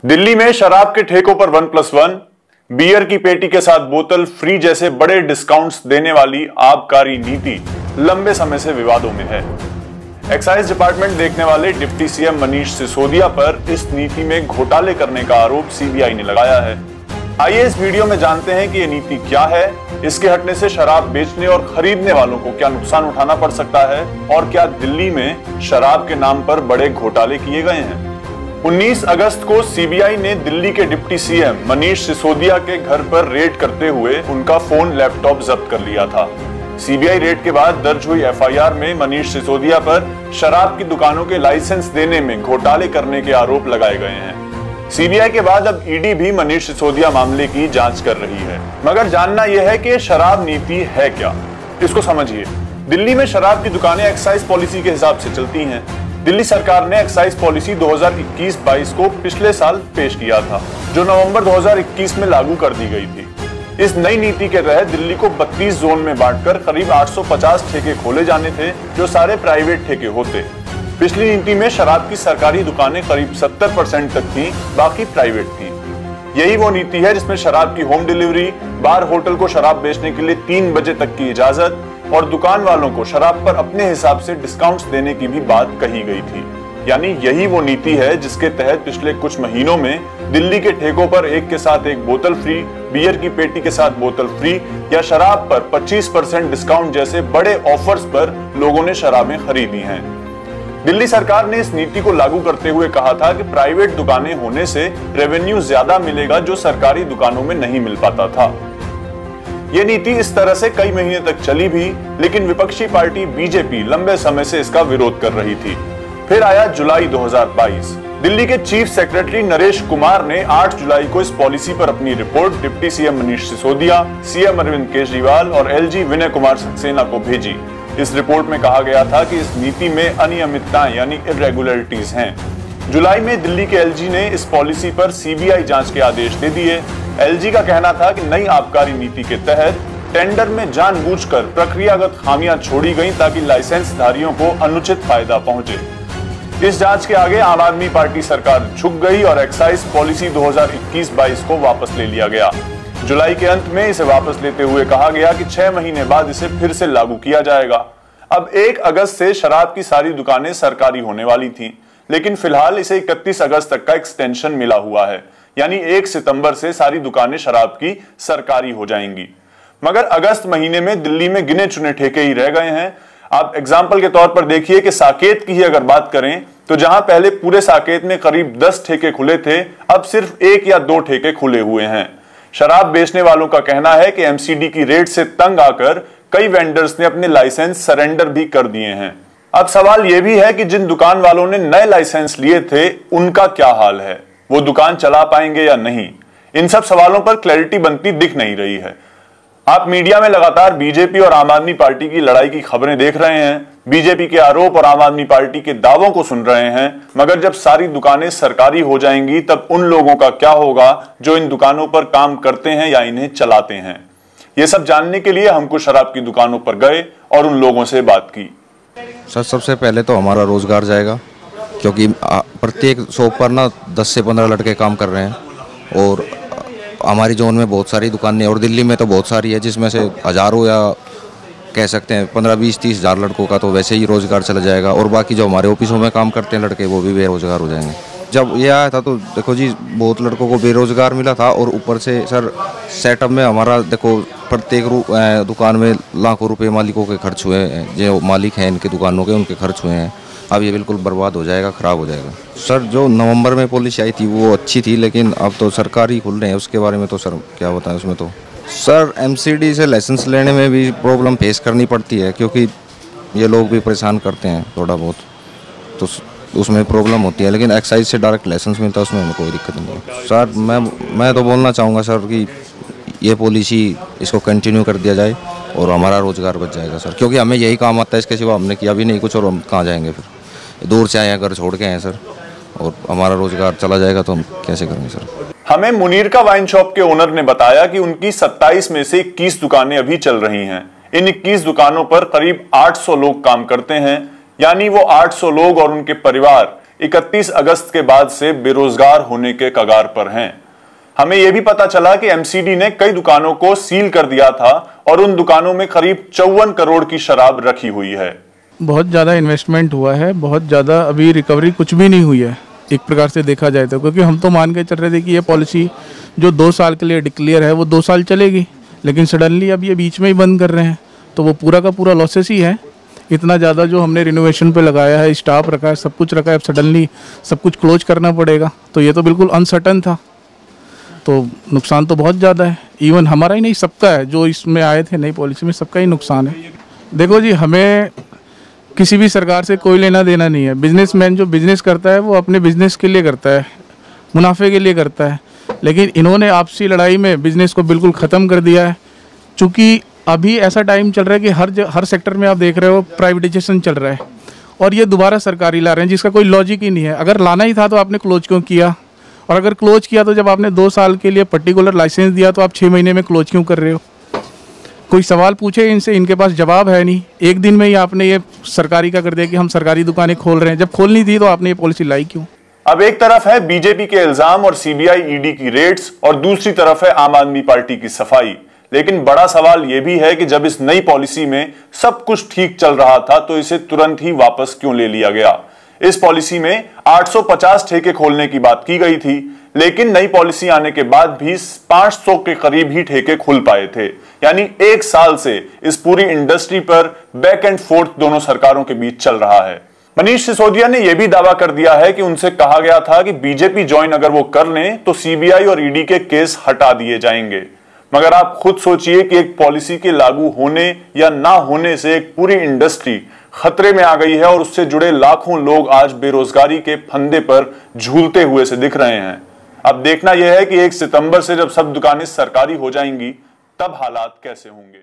दिल्ली में शराब के ठेकों पर 1+1, बियर की पेटी के साथ बोतल फ्री जैसे बड़े डिस्काउंट्स देने वाली आबकारी नीति लंबे समय से विवादों में है। एक्साइज डिपार्टमेंट देखने वाले डिप्टी सीएम मनीष सिसोदिया पर इस नीति में घोटाले करने का आरोप सीबीआई ने लगाया है। आइए इस वीडियो में जानते हैं कि ये नीति क्या है, इसके हटने से शराब बेचने और खरीदने वालों को क्या नुकसान उठाना पड़ सकता है और क्या दिल्ली में शराब के नाम पर बड़े घोटाले किए गए हैं। 19 अगस्त को सीबीआई ने दिल्ली के डिप्टी सीएम मनीष सिसोदिया के घर पर रेड करते हुए उनका फोन लैपटॉप जब्त कर लिया था। सीबीआई रेड के बाद दर्ज हुई एफआईआर में मनीष सिसोदिया पर शराब की दुकानों के लाइसेंस देने में घोटाले करने के आरोप लगाए गए हैं। सीबीआई के बाद अब ईडी भी मनीष सिसोदिया मामले की जांच कर रही है। मगर जानना यह है कि शराब नीति है क्या, इसको समझिए। दिल्ली में शराब की दुकानें एक्साइज पॉलिसी के हिसाब से चलती हैं। दिल्ली सरकार ने एक्साइज पॉलिसी 2021-22 को पिछले साल पेश किया था, जो नवंबर 2021 में लागू कर दी गई थी। इस नई नीति के तहत दिल्ली को 32 जोन में बांटकर करीब 850 ठेके खोले जाने थे, जो सारे प्राइवेट ठेके होते। पिछली नीति में शराब की सरकारी दुकानें करीब 70% तक थी, बाकी प्राइवेट थी। यही वो नीति है जिसमें शराब की होम डिलीवरी, बार होटल को शराब बेचने के लिए 3 बजे तक की इजाजत और दुकान वालों को शराब पर अपने हिसाब से डिस्काउंट्स देने की भी बात कही गई थी। यानी यही वो नीति है जिसके तहत पिछले कुछ महीनों में दिल्ली के ठेकों पर एक के साथ एक बोतल फ्री, बियर की पेटी के साथ बोतल फ्री या शराब पर 25% डिस्काउंट जैसे बड़े ऑफर्स पर लोगों ने शराबें खरीदी हैं। दिल्ली सरकार ने इस नीति को लागू करते हुए कहा था कि प्राइवेट दुकानें होने से रेवेन्यू ज्यादा मिलेगा, जो सरकारी दुकानों में नहीं मिल पाता था। यह नीति इस तरह से कई महीने तक चली भी, लेकिन विपक्षी पार्टी बीजेपी लंबे समय से इसका विरोध कर रही थी। फिर आया जुलाई 2022। दिल्ली के चीफ सेक्रेटरी नरेश कुमार ने 8 जुलाई को इस पॉलिसी पर अपनी report deputy CM Manish Sisodia, CM Arvind Kejriwal और एलजी विनय कुमार सक्सेना को भेजी। इस रिपोर्ट में कहा गया था कि इस नीति में अनियमितताएं यानी इरेगुलरिटीज हैं। जुलाई में दिल्ली के एलजी ने इस पॉलिसी पर सीबीआई जांच के आदेश दे दिए। एलजी का कहना था कि नई आबकारी नीति के तहत टेंडर में जानबूझकर प्रक्रियागत खामियां छोड़ी गईं ताकि लाइसेंस धारियों को अनुचित फायदा पहुंचे। इस जांच के आगे आम आदमी पार्टी सरकार झुक गई और एक्साइज पॉलिसी 2021-22 को वापस ले लिया गया। जुलाई के अंत में इसे वापस लेते हुए कहा गया कि 6 महीने बाद इसे फिर से लागू किया जाएगा। अब 1 अगस्त से शराब की सारी दुकानें सरकारी होने वाली थीं, लेकिन फिलहाल इसे 31 अगस्त तक का एक्सटेंशन मिला हुआ है, यानी 1 सितंबर से सारी दुकानें शराब की सरकारी हो जाएंगी। मगर अगस्त महीने में दिल्ली में गिने चुने ठेके ही रह गए हैं। आप एग्जाम्पल के तौर पर देखिए कि साकेत की ही अगर बात करें तो जहां पहले पूरे साकेत में करीब 10 ठेके खुले थे, अब सिर्फ 1 या 2 ठेके खुले हुए हैं। शराब बेचने वालों का कहना है कि एमसीडी की रेट से तंग आकर कई वेंडर्स ने अपने लाइसेंस सरेंडर भी कर दिए हैं। अब सवाल यह भी है कि जिन दुकान वालों ने नए लाइसेंस लिए थे, उनका क्या हाल है, वो दुकान चला पाएंगे या नहीं। इन सब सवालों पर क्लैरिटी बनती दिख नहीं रही है। आप मीडिया में लगातार बीजेपी और आम आदमी पार्टी की लड़ाई की खबरें देख रहे हैं, बीजेपी के आरोप और आम आदमी पार्टी के दावों को सुन रहे हैं, मगर जब सारी दुकानें सरकारी हो जाएंगी तब उन लोगों का क्या होगा जो इन दुकानों पर काम करते हैं या इन्हें चलाते हैं। ये सब जानने के लिए हम कुछ शराब की दुकानों पर गए और उन लोगों से बात की। सर, सबसे पहले तो हमारा रोजगार जाएगा, क्योंकि प्रत्येक शॉप पर ना 10 से 15 लड़के काम कर रहे हैं और हमारी जोन में बहुत सारी दुकानें और दिल्ली में तो बहुत सारी है, जिसमें से हजारों या कह सकते हैं 15-20-30 हज़ार लड़कों का तो वैसे ही रोजगार चला जाएगा और बाकी जो हमारे ऑफिसों में काम करते हैं लड़के, वो भी बेरोजगार हो जाएंगे। जब ये आया था तो देखो जी, बहुत लड़कों को बेरोजगार मिला था और ऊपर से सर सेटअप में हमारा देखो प्रत्येक दुकान में लाखों रुपए मालिकों के खर्च हुए हैं, जो मालिक हैं इनके दुकानों के, उनके खर्च हुए हैं। अब ये बिल्कुल बर्बाद हो जाएगा, ख़राब हो जाएगा। सर, जो नवंबर में पॉलिसी आई थी वो अच्छी थी, लेकिन अब तो सरकार ही खुल रहे हैं, उसके बारे में तो सर क्या बताएं। उसमें तो सर एमसीडी से लाइसेंस लेने में भी प्रॉब्लम फेस करनी पड़ती है, क्योंकि ये लोग भी परेशान करते हैं थोड़ा बहुत, तो उसमें प्रॉब्लम होती है। लेकिन एक्साइज से डायरेक्ट लाइसेंस मिलता है, उसमें हमें कोई दिक्कत नहीं है। सर, मैं तो बोलना चाहूँगा सर कि ये पॉलिसी इसको कंटिन्यू कर दिया जाए और हमारा रोज़गार बच जाएगा सर, क्योंकि हमें यही काम आता है, इसके सिवा हमने किया भी नहीं कुछ और हम कहाँ जाएंगे फिर। दूर से आए हैं, घर छोड़ के आए सर, और हमारा रोज़गार चला जाएगा तो हम कैसे करेंगे सर। हमें मुनीर का वाइन शॉप के ओनर ने बताया कि उनकी 27 में से 21 दुकानें अभी चल रही हैं। इन 21 दुकानों पर करीब 800 लोग काम करते हैं, यानी वो 800 लोग और उनके परिवार 31 अगस्त के बाद से बेरोजगार होने के कगार पर हैं। हमें यह भी पता चला कि एमसीडी ने कई दुकानों को सील कर दिया था और उन दुकानों में करीब 54 करोड़ की शराब रखी हुई है। बहुत ज़्यादा इन्वेस्टमेंट हुआ है, बहुत ज़्यादा अभी रिकवरी कुछ भी नहीं हुई है एक प्रकार से देखा जाए तो, क्योंकि हम तो मान के चल रहे थे कि ये पॉलिसी जो 2 साल के लिए डिक्लेयर है वो 2 साल चलेगी, लेकिन सडनली अब ये बीच में ही बंद कर रहे हैं, तो वो पूरा का पूरा लॉसेस ही है। इतना ज़्यादा जो हमने रिनोवेशन पे लगाया है, स्टाफ रखा है, सब कुछ रखा है, अब सडनली सब कुछ क्लोज करना पड़ेगा, तो ये तो बिल्कुल अनसर्टन था, तो नुकसान तो बहुत ज़्यादा है। इवन हमारा ही नहीं, सबका है, जो इसमें आए थे नई पॉलिसी में सबका ही नुकसान है। देखो जी, हमें किसी भी सरकार से कोई लेना देना नहीं है। बिजनेसमैन जो बिजनेस करता है वो अपने बिजनेस के लिए करता है, मुनाफे के लिए करता है, लेकिन इन्होंने आपसी लड़ाई में बिजनेस को बिल्कुल ख़त्म कर दिया है। चूँकि अभी ऐसा टाइम चल रहा है कि हर सेक्टर में आप देख रहे हो प्राइवेटाइजेशन चल रहा है, और ये दोबारा सरकारी ला रहे हैं जिसका कोई लॉजिक ही नहीं है। अगर लाना ही था तो आपने क्लोज क्यों किया, और अगर क्लोज किया तो जब आपने 2 साल के लिए पर्टिकुलर लाइसेंस दिया तो आप 6 महीने में क्लोज क्यों कर रहे हो? कोई सवाल पूछे इनसे, इनके पास जवाब है नहीं। एक दिन में ही आपने ये सरकारी का कर दिया कि हम सरकारी दुकानें खोल रहे हैं, जब खोलनी थी तो आपने ये पॉलिसी लाई क्यों? अब एक तरफ है बीजेपी के इल्जाम और सीबीआई ईडी की रेड्स, और दूसरी तरफ है आम आदमी पार्टी की सफाई। लेकिन बड़ा सवाल यह भी है कि जब इस नई पॉलिसी में सब कुछ ठीक चल रहा था तो इसे तुरंत ही वापस क्यों ले लिया गया? इस पॉलिसी में 850 ठेके खोलने की बात की गई थी, लेकिन नई पॉलिसी आने के बाद भी 500 के करीब ही ठेके खुल पाए थे। यानी 1 साल से इस पूरी इंडस्ट्री पर बैक एंड फोर्थ दोनों सरकारों के बीच चल रहा है। मनीष सिसोदिया ने यह भी दावा कर दिया है कि उनसे कहा गया था कि बीजेपी ज्वाइन अगर वो कर लें तो सीबीआई और ईडी के केस हटा दिए जाएंगे। मगर आप खुद सोचिए कि एक पॉलिसी के लागू होने या ना होने से एक पूरी इंडस्ट्री खतरे में आ गई है और उससे जुड़े लाखों लोग आज बेरोजगारी के फंदे पर झूलते हुए से दिख रहे हैं। अब देखना यह है कि 1 सितंबर से जब सब दुकानें सरकारी हो जाएंगी तब हालात कैसे होंगे।